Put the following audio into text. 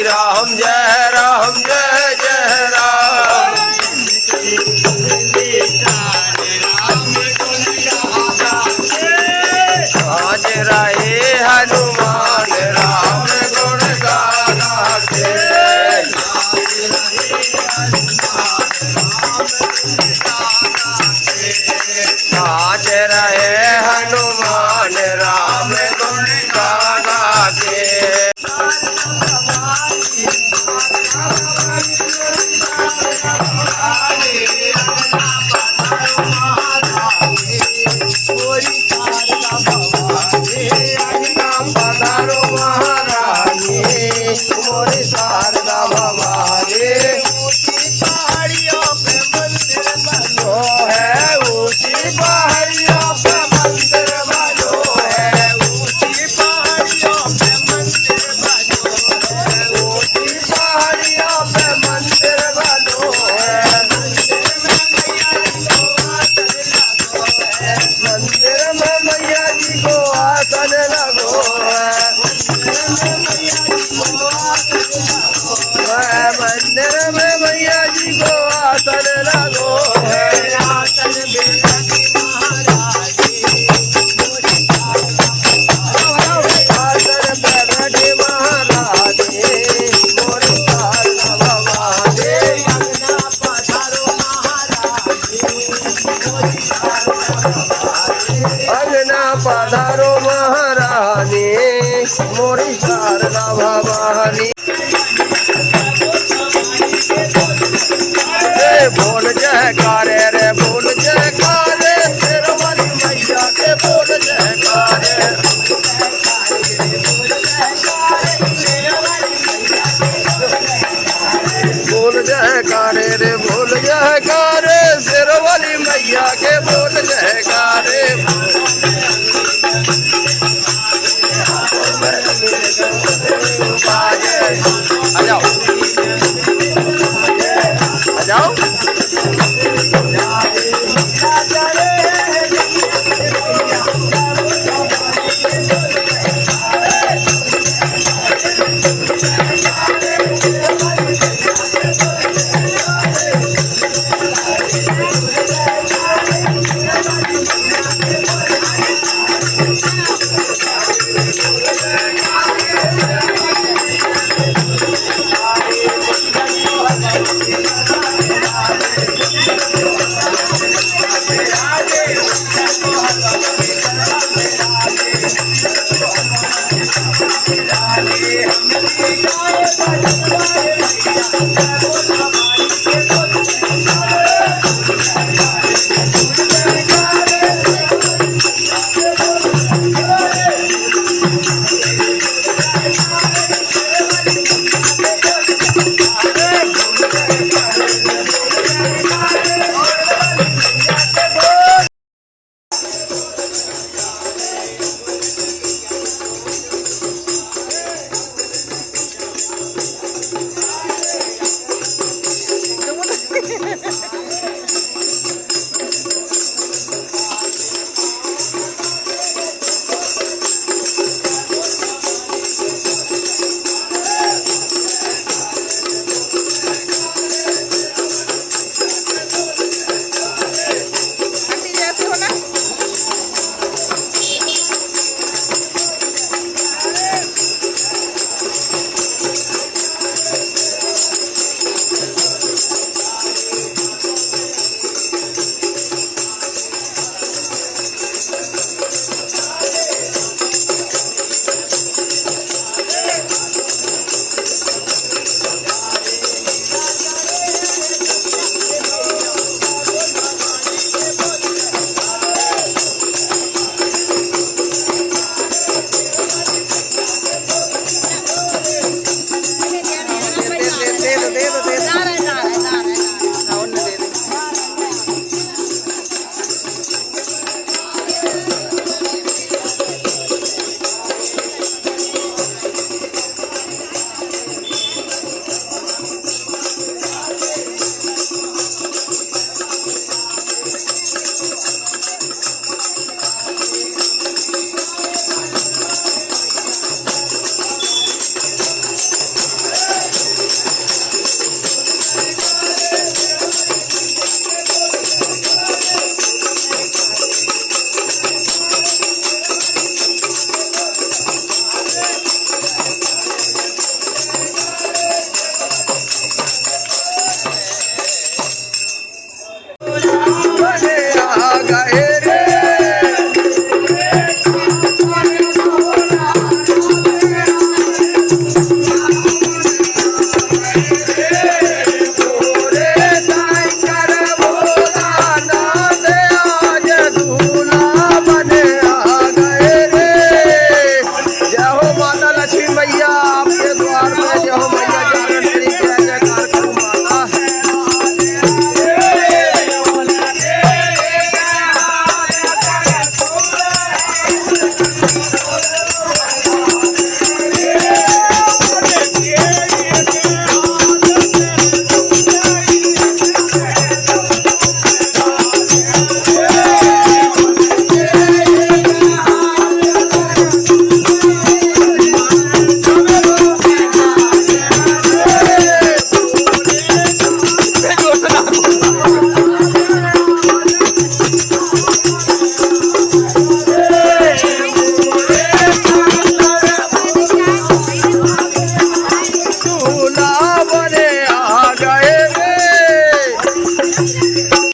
राम जय जय राम। आज रहे हनुमान राम गुण गाना के। आज रहे हनुमान राम गुण गाना के। पधारो महारानी मोरी शारदा भवानी। पहाड़ियों पे मंदिर बनो है, ऊंची पहाड़ियों पे मंदिर बनो है, ऊंची पहाड़ियों पे मंदिर बनो है, ऊंची पहाड़ियों पे मंदिर बनो है। मंदिर में मैया जी को आसन लगो है, मंदिर में मैया जी को आसन लगो है। आसन पे बैठी महारानी मोरी शारदा भवानी। अंगना पधारो महारानी मोरी शारदा भवानी। बोल जयकारे रे बोल जयकारे, तेरे वाली मैया के बोल जयकारे। बोल जयकारे रे बोल जयकारे, तेरे वाली मैया के बोल जयकारे। आ जाओ आ जाओ।